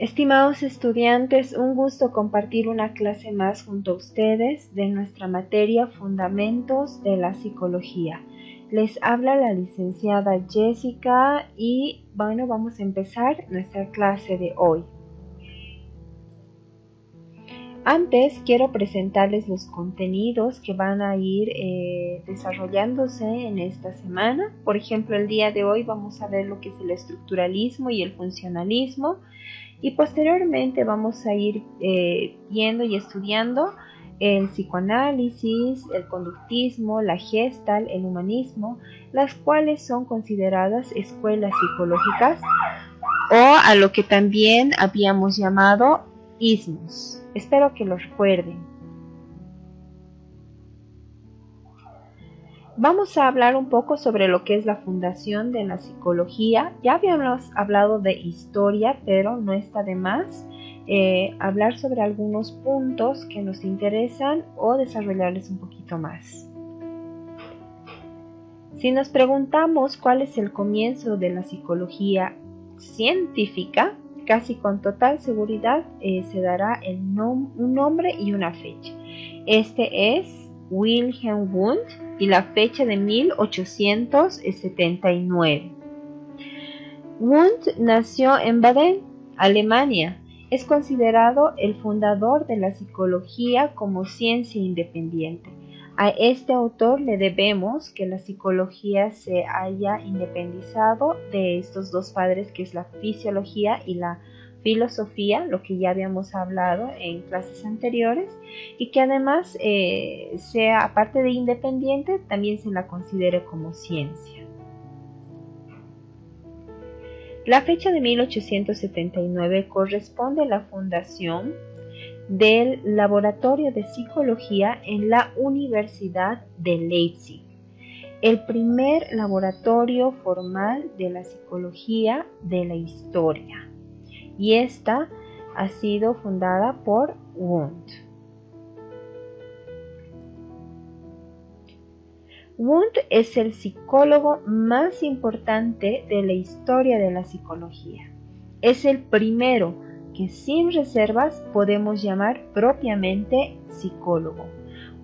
Estimados estudiantes, un gusto compartir una clase más junto a ustedes de nuestra materia Fundamentos de la Psicología. Les habla la licenciada Jessica y bueno, vamos a empezar nuestra clase de hoy. Antes quiero presentarles los contenidos que van a ir desarrollándose en esta semana. Por ejemplo, el día de hoy vamos a ver lo que es el estructuralismo y el funcionalismo. Y posteriormente vamos a ir viendo y estudiando el psicoanálisis, el conductismo, la Gestalt, el humanismo, las cuales son consideradas escuelas psicológicas o a lo que también habíamos llamado ismos. Espero que lo recuerden. Vamos a hablar un poco sobre lo que es la fundación de la psicología. Ya habíamos hablado de historia, pero no está de más hablar sobre algunos puntos que nos interesan o desarrollarles un poquito más. Si nos preguntamos cuál es el comienzo de la psicología científica, casi con total seguridad se dará un nombre y una fecha. Este es Wilhelm Wundt y la fecha de 1879. Wundt nació en Baden, Alemania. Es considerado el fundador de la psicología como ciencia independiente. A este autor le debemos que la psicología se haya independizado de estos dos padres, que es la fisiología y la filosofía, lo que ya habíamos hablado en clases anteriores, y que además sea, aparte de independiente, también se la considere como ciencia. La fecha de 1879 corresponde a la fundación del Laboratorio de Psicología en la Universidad de Leipzig, el primer laboratorio formal de la psicología de la historia, y esta ha sido fundada por Wundt. Wundt es el psicólogo más importante de la historia de la psicología. Es el primero que sin reservas podemos llamar propiamente psicólogo.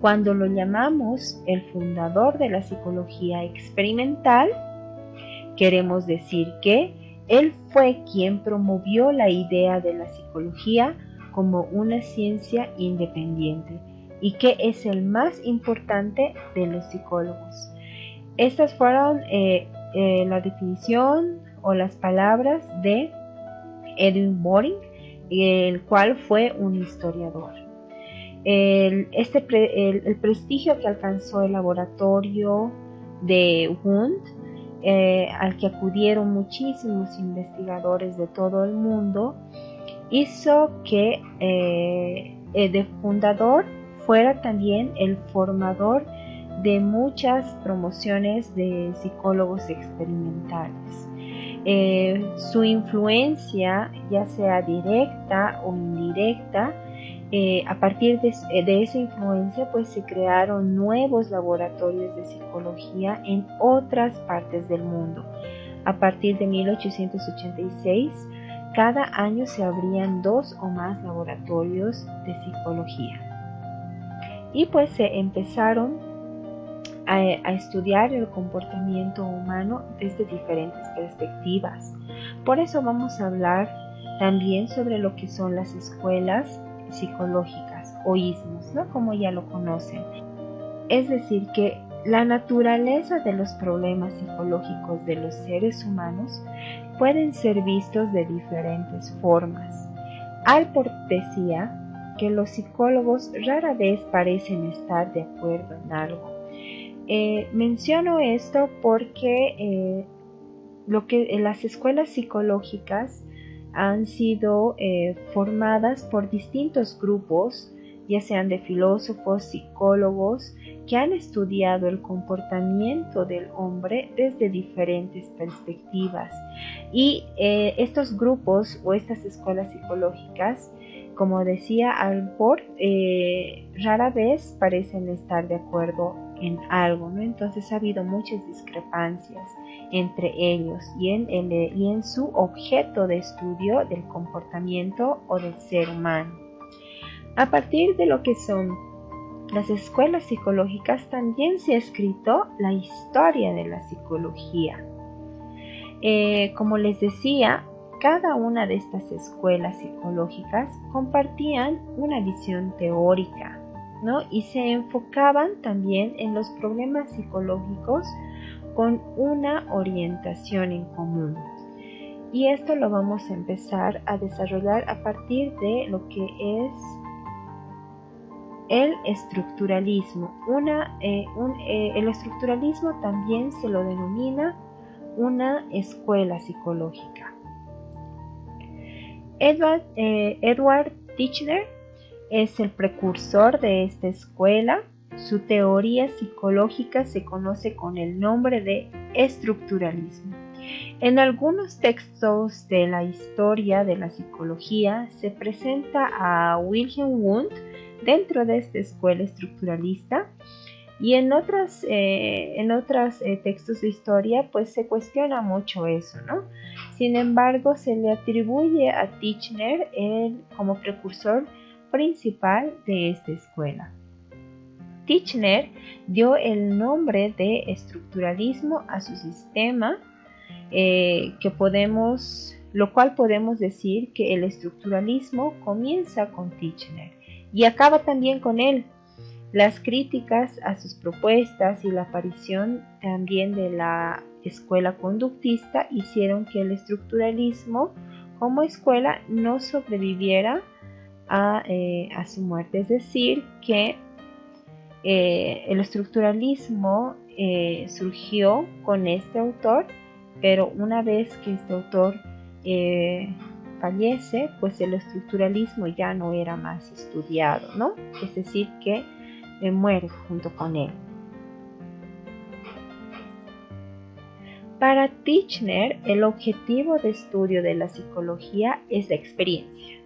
Cuando lo llamamos el fundador de la psicología experimental, queremos decir que él fue quien promovió la idea de la psicología como una ciencia independiente y que es el más importante de los psicólogos. Estas fueron la definición o las palabras de Edwin Boring, el cual fue un historiador. El prestigio que alcanzó el laboratorio de Wundt, al que acudieron muchísimos investigadores de todo el mundo, hizo que de fundador fuera también el formador de muchas promociones de psicólogos experimentales. Su influencia, ya sea directa o indirecta, a partir de esa influencia pues se crearon nuevos laboratorios de psicología en otras partes del mundo. A partir de 1886, cada año se abrían 2 o más laboratorios de psicología. Y pues se empezaron a estudiar el comportamiento humano desde diferentes perspectivas. Por eso vamos a hablar también sobre lo que son las escuelas psicológicas o ismos, ¿no? Como ya lo conocen. Es decir, que la naturaleza de los problemas psicológicos de los seres humanos pueden ser vistos de diferentes formas. Alport decía que los psicólogos rara vez parecen estar de acuerdo en algo. Menciono esto porque las escuelas psicológicas han sido formadas por distintos grupos, ya sean de filósofos, psicólogos, que han estudiado el comportamiento del hombre desde diferentes perspectivas. Y estos grupos o estas escuelas psicológicas, como decía Alport, rara vez parecen estar de acuerdo en algo, ¿no? Entonces ha habido muchas discrepancias entre ellos y en su objeto de estudio del comportamiento o del ser humano. A partir de lo que son las escuelas psicológicas, también se ha escrito la historia de la psicología. Como les decía, cada una de estas escuelas psicológicas compartían una visión teórica, ¿no? Y se enfocaban también en los problemas psicológicos con una orientación en común. Y esto lo vamos a empezar a desarrollar a partir de lo que es el estructuralismo. El estructuralismo también se lo denomina una escuela psicológica. Edward Titchener es el precursor de esta escuela. Su teoría psicológica se conoce con el nombre de estructuralismo. En algunos textos de la historia de la psicología se presenta a Wilhelm Wundt dentro de esta escuela estructuralista, y en otros textos de historia pues se cuestiona mucho eso, ¿no? Sin embargo, se le atribuye a Titchener como precursor principal de esta escuela. Titchener dio el nombre de estructuralismo a su sistema, lo cual podemos decir que el estructuralismo comienza con Titchener y acaba también con él. Las críticas a sus propuestas y la aparición también de la escuela conductista hicieron que el estructuralismo como escuela no sobreviviera a su muerte. Es decir, que el estructuralismo surgió con este autor, pero una vez que este autor fallece, pues el estructuralismo ya no era más estudiado, ¿no? Es decir, que muere junto con él. Para Titchener, el objetivo de estudio de la psicología es la experiencia,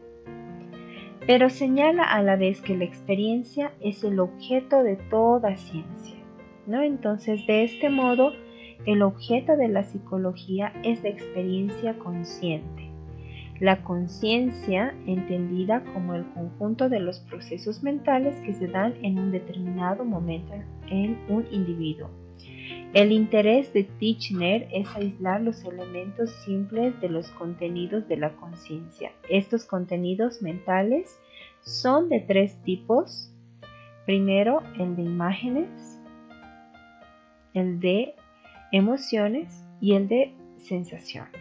pero señala a la vez que la experiencia es el objeto de toda ciencia, ¿no? Entonces, de este modo, el objeto de la psicología es la experiencia consciente. La conciencia entendida como el conjunto de los procesos mentales que se dan en un determinado momento en un individuo. El interés de Titchener es aislar los elementos simples de los contenidos de la conciencia. Estos contenidos mentales son de tres tipos. Primero, el de imágenes, el de emociones y el de sensaciones.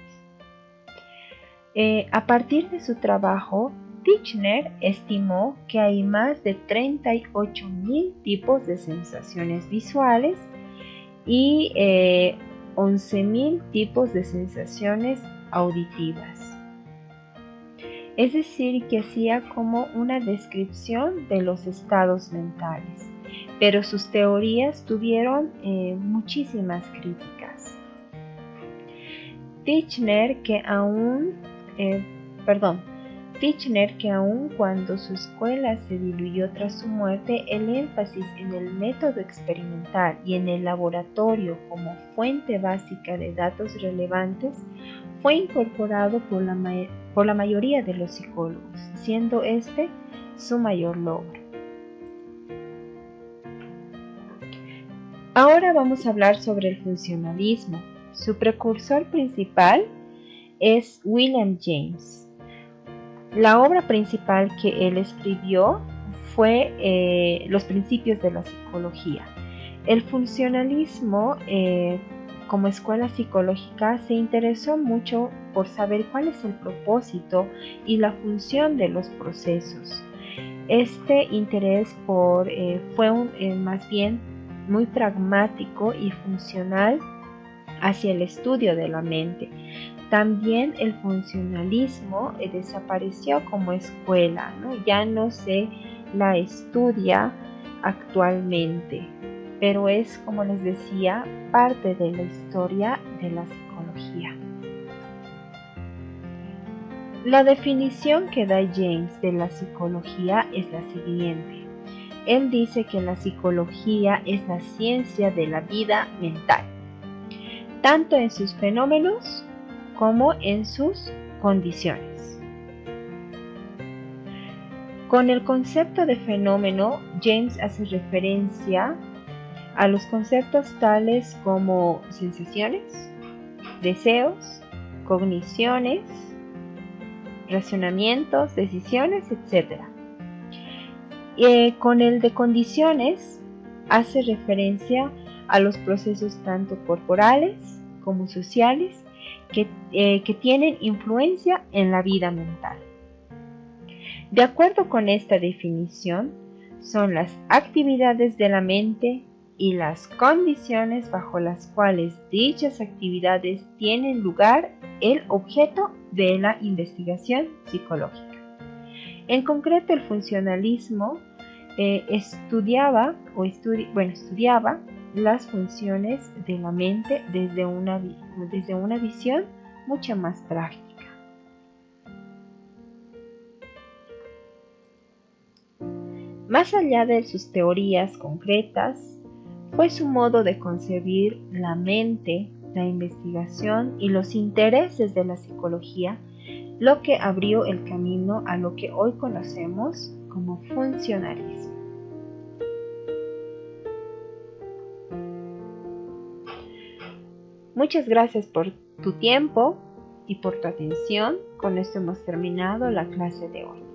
A partir de su trabajo, Titchener estimó que hay más de 38.000 tipos de sensaciones visuales y 11.000 tipos de sensaciones auditivas. Es decir, que hacía como una descripción de los estados mentales, pero sus teorías tuvieron muchísimas críticas. Titchener, que aún cuando su escuela se diluyó tras su muerte, el énfasis en el método experimental y en el laboratorio como fuente básica de datos relevantes fue incorporado por la mayoría de los psicólogos, siendo este su mayor logro. Ahora vamos a hablar sobre el funcionalismo. Su precursor principal es William James. La obra principal que él escribió fue Los principios de la psicología. El funcionalismo como escuela psicológica se interesó mucho por saber cuál es el propósito y la función de los procesos. Este interés fue más bien muy pragmático y funcional hacia el estudio de la mente. También el funcionalismo desapareció como escuela, ¿no? Ya no se la estudia actualmente, pero es, como les decía, parte de la historia de la psicología. La definición que da James de la psicología es la siguiente. él dice que la psicología es la ciencia de la vida mental, tanto en sus fenómenos como en sus condiciones. Con el concepto de fenómeno, James hace referencia a los conceptos tales como sensaciones, deseos, cogniciones, razonamientos, decisiones, etc. Con el de condiciones hace referencia a los procesos tanto corporales como sociales que tienen influencia en la vida mental. De acuerdo con esta definición, son las actividades de la mente y las condiciones bajo las cuales dichas actividades tienen lugar el objeto de la investigación psicológica. En concreto, el funcionalismo estudiaba las funciones de la mente desde una visión mucho más práctica. Más allá de sus teorías concretas, fue su modo de concebir la mente, la investigación y los intereses de la psicología lo que abrió el camino a lo que hoy conocemos como funcionalismo. Muchas gracias por tu tiempo y por tu atención. Con esto hemos terminado la clase de hoy.